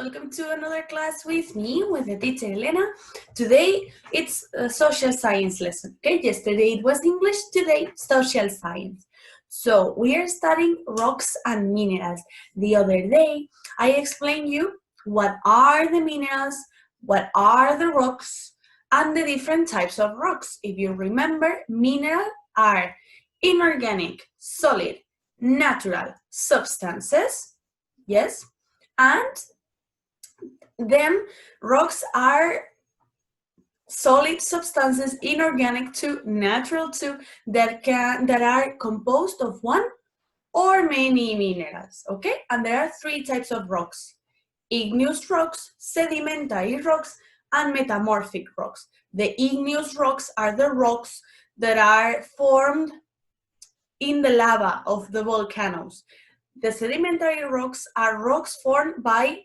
welcome to another class with me, with the teacher Elena. Today it's a social science lesson, okay? Yesterday it was English, today social science. So we are studying rocks and minerals. The other day I explained you what are the minerals, what are the rocks, and the different types of rocks. If you remember, minerals are inorganic, solid, natural substances, yes? And then rocks are solid substances, inorganic too, natural too, that are composed of one or many minerals, okay? And there are three types of rocks: igneous rocks, sedimentary rocks, and metamorphic rocks. The igneous rocks are the rocks that are formed in the lava of the volcanoes. The sedimentary rocks are rocks formed by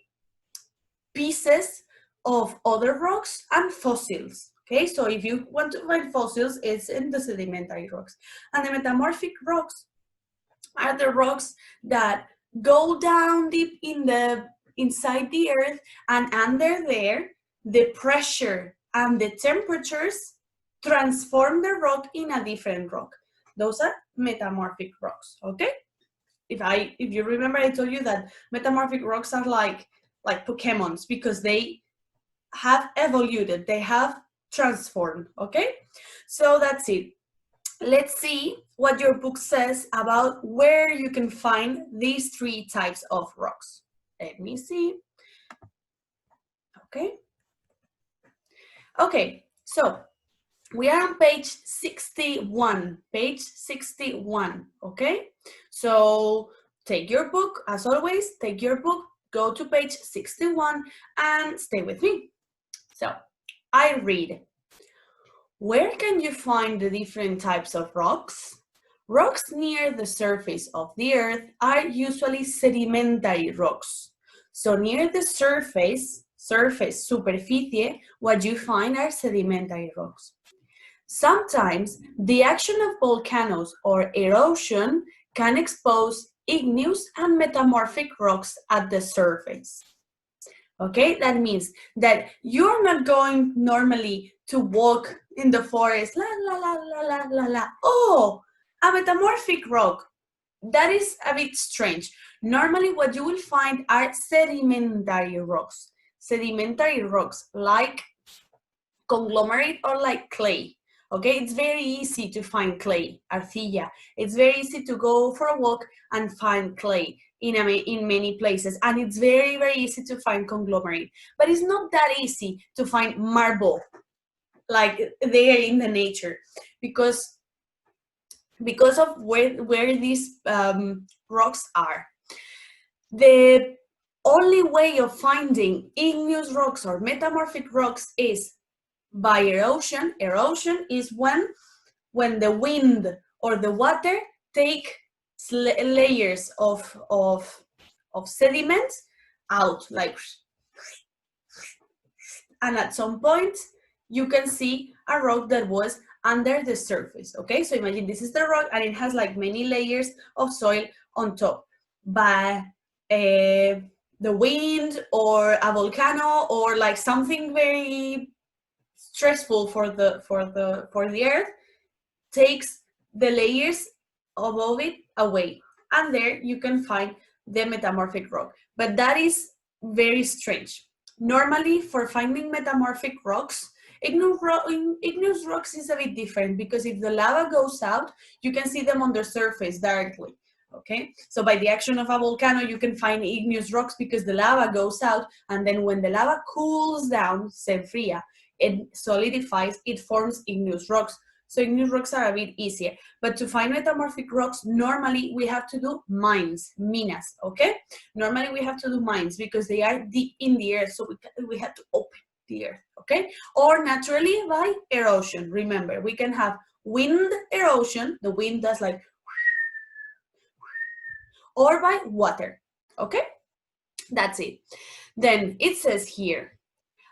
pieces of other rocks and fossils. Okay, so if you want to find fossils, it's in the sedimentary rocks. And the metamorphic rocks are the rocks that go down deep inside the earth, and under there, the pressure and the temperatures transform the rock in a different rock. Those are metamorphic rocks, okay? If you remember, I told you that metamorphic rocks are like Pokemons, because they have evolved, they have transformed, okay? So that's it. Let's see what your book says about where you can find these three types of rocks. Let me see. Okay, so we are on page 61, okay? So take your book, as always, take your book, go to page 61 and stay with me. So I read, where can you find the different types of rocks? Rocks near the surface of the earth are usually sedimentary rocks. So near the surface, superficie, what you find are sedimentary rocks. Sometimes the action of volcanoes or erosion can expose igneous and metamorphic rocks at the surface. Okay, that means that you're not going normally to walk in the forest, la la la la la la la. Oh, a metamorphic rock. That is a bit strange. Normally what you will find are sedimentary rocks. Sedimentary rocks like conglomerate or like clay. Okay, it's very easy to find clay, arcilla. It's very easy to go for a walk and find clay in many places. And it's very, very easy to find conglomerate. But it's not that easy to find marble, like there in the nature, because of where these rocks are. The only way of finding igneous rocks or metamorphic rocks is by erosion. Erosion is when the wind or the water take layers of sediment out, like, and at some point you can see a rock that was under the surface. Okay, so imagine this is the rock and it has like many layers of soil on top. But the wind or a volcano or like something very stressful for the earth takes the layers above it away, and there you can find the metamorphic rock. But that is very strange. Normally for finding metamorphic rocks, igneous rocks is a bit different, because if the lava goes out, you can see them on the surface directly. Okay, so by the action of a volcano, you can find igneous rocks because the lava goes out, and then when the lava cools down, se enfría, it solidifies, it forms igneous rocks. So igneous rocks are a bit easier. But to find metamorphic rocks, normally we have to do mines, minas, okay? Normally we have to do mines because they are deep in the earth, so we have to open the earth, okay? Or naturally by erosion. Remember, we can have wind erosion, the wind does like, or by water, okay? That's it. Then it says here,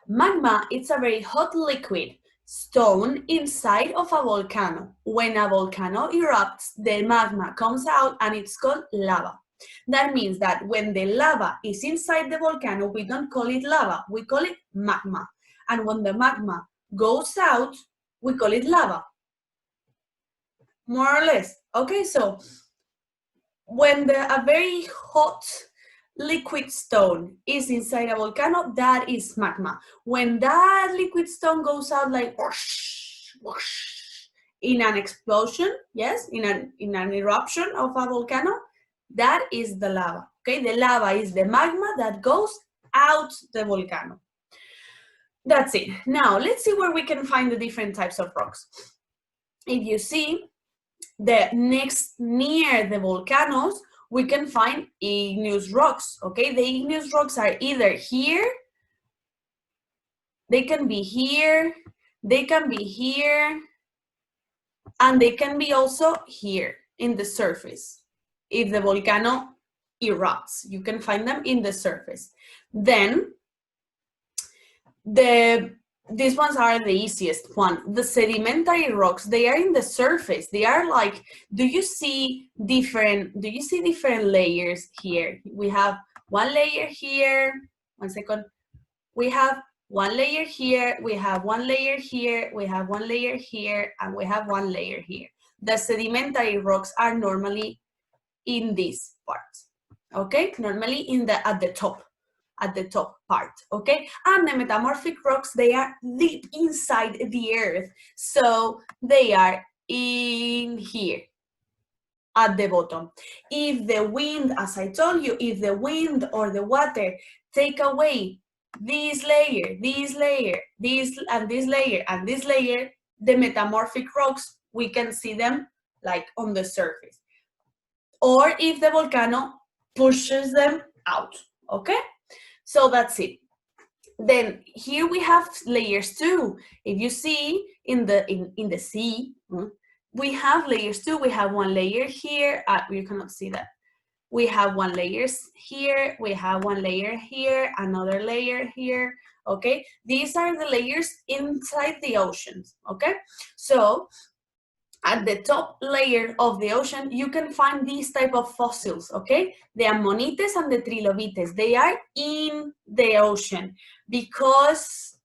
magma is a very hot liquid stone inside of a volcano. When a volcano erupts, the magma comes out and it's called lava. That means that when the lava is inside the volcano, we don't call it lava, we call it magma. And when the magma goes out, we call it lava. More or less. Okay, so when a very hot liquid stone is inside a volcano, that is magma. When that liquid stone goes out like whoosh, whoosh, in an explosion, yes, in an eruption of a volcano, that is the lava. Okay, the lava is the magma that goes out the volcano. That's it. Now let's see where we can find the different types of rocks. If you see the next near the volcanoes, we can find igneous rocks. Okay, the igneous rocks are either here, they can be here, they can be here, and they can be also here in the surface. If the volcano erupts, you can find them in the surface. Then these ones are the easiest one. The sedimentary rocks, they are in the surface. They are like, do you see different layers here? We have one layer here, one second. We have one layer here, we have one layer here, we have one layer here, and we have one layer here. The sedimentary rocks are normally in this part, okay? Normally at the top part, okay? And the metamorphic rocks, they are deep inside the earth. So they are in here at the bottom. If the wind, as I told you, if the wind or the water take away this layer, this layer, this and this layer, and this layer, the metamorphic rocks, we can see them like on the surface. Or if the volcano pushes them out, okay? So that's it. Then here we have layers too. If you see in the sea, we have layers too. We have one layer here. You cannot see that. We have one layer here. We have one layer here. Another layer here. Okay. These are the layers inside the oceans. Okay. So at the top layer of the ocean, you can find these type of fossils, okay? The ammonites and the trilobites, they are in the ocean because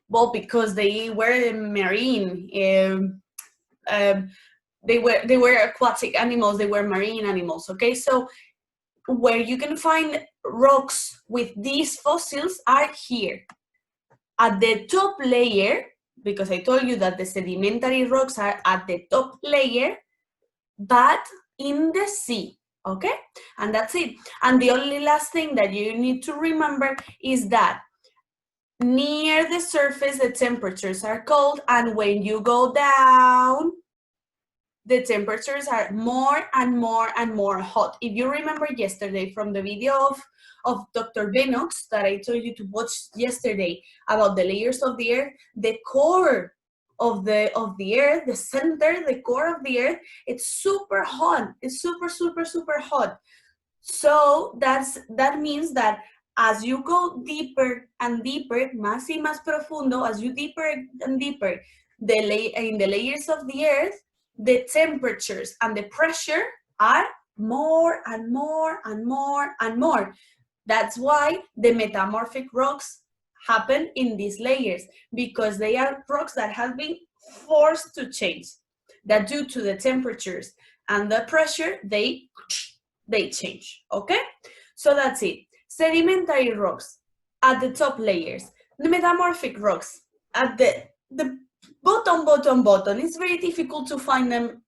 they were marine. They were aquatic animals, they were marine animals, okay? So where you can find rocks with these fossils are here. At the top layer, because I told you that the sedimentary rocks are at the top layer, but in the sea, okay? And that's it. And the only last thing that you need to remember is that near the surface, the temperatures are cold, and when you go down, the temperatures are more and more and more hot. If you remember yesterday from the video of Dr. Benox that I told you to watch yesterday about the layers of the earth, the core of the earth, the center, the core of the earth, it's super hot. It's super, super, super hot. So that means that as you go deeper and deeper, más y más profundo, as you deeper and deeper in the layers of the earth, the temperatures and the pressure are more and more and more and more. That's why the metamorphic rocks happen in these layers, because they are rocks that have been forced to change, that due to the temperatures and the pressure, they change, okay? So that's it. Sedimentary rocks at the top layers. The metamorphic rocks at the bottom. It's very difficult to find them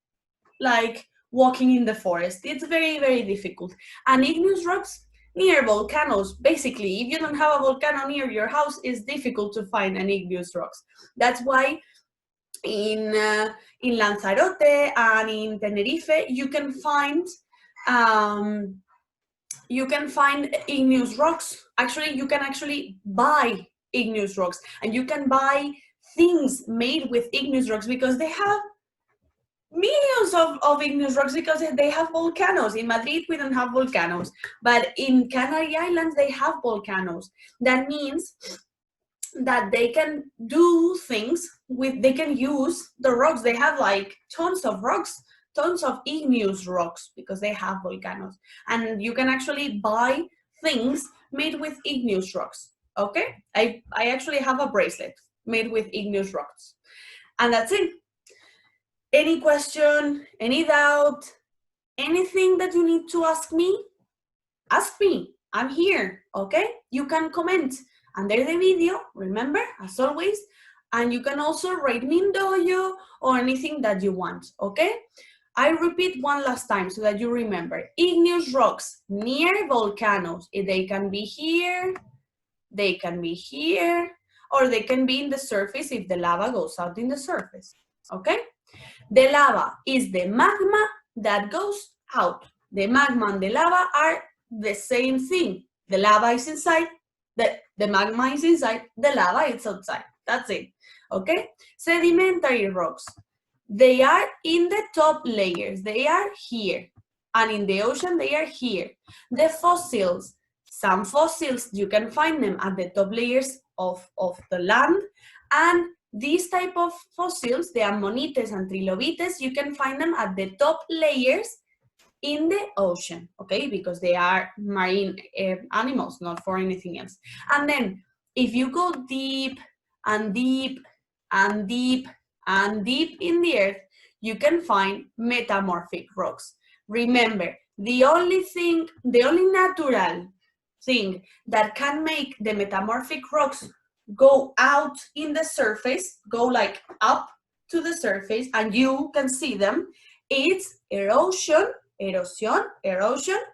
like walking in the forest. It's very, very difficult. And igneous rocks near volcanoes. Basically, if you don't have a volcano near your house, it's difficult to find an igneous rocks. That's why in Lanzarote and in Tenerife, you can find igneous rocks. Actually, you can actually buy igneous rocks, and you can buy things made with igneous rocks because they have millions of igneous rocks, because they have volcanoes. In Madrid, we don't have volcanoes, but in Canary Islands, they have volcanoes. That means that they can do things with, they can use the rocks. They have like tons of rocks tons of igneous rocks because they have volcanoes. And you can actually buy things made with igneous rocks, okay? I actually have a bracelet made with igneous rocks. And that's it. Any question, any doubt, anything that you need to ask me? Ask me. I'm here, okay? You can comment under the video, remember, as always, and you can also write me in Dojo or anything that you want, okay? I repeat one last time so that you remember. Igneous rocks near volcanoes. They can be here, they can be here, or they can be in the surface if the lava goes out in the surface, okay? The lava is the magma that goes out. The magma and the lava are the same thing. The lava is inside, the magma is inside, the lava is outside. That's it, okay? Sedimentary rocks. They are in the top layers. They are here. And in the ocean, they are here. The fossils. Some fossils, you can find them at the top layers of the land. And these type of fossils, the ammonites and trilobites, you can find them at the top layers in the ocean, okay? Because they are marine animals, not for anything else. And then if you go deep and deep and deep and deep in the earth, you can find metamorphic rocks. Remember, the only natural thing that can make the metamorphic rocks go out in the surface, go like up to the surface, and you can see them, it's erosion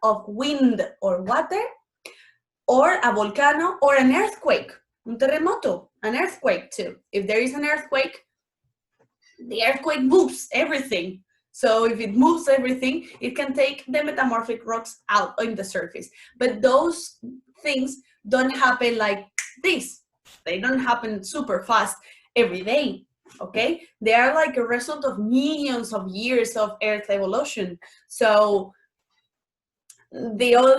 of wind or water, or a volcano, or an earthquake, un terremoto, an earthquake too. If there is an earthquake, the earthquake moves everything. So if it moves everything, it can take the metamorphic rocks out on the surface. But those things don't happen like this. They don't happen super fast every day, okay? They are like a result of millions of years of Earth evolution. So the other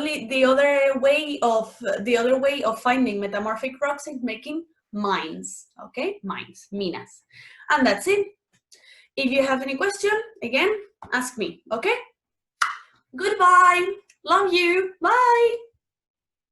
way of finding metamorphic rocks is making mines, okay? Mines, minas. And that's it. If you have any question, again, ask me, okay? Goodbye. Love you. Bye.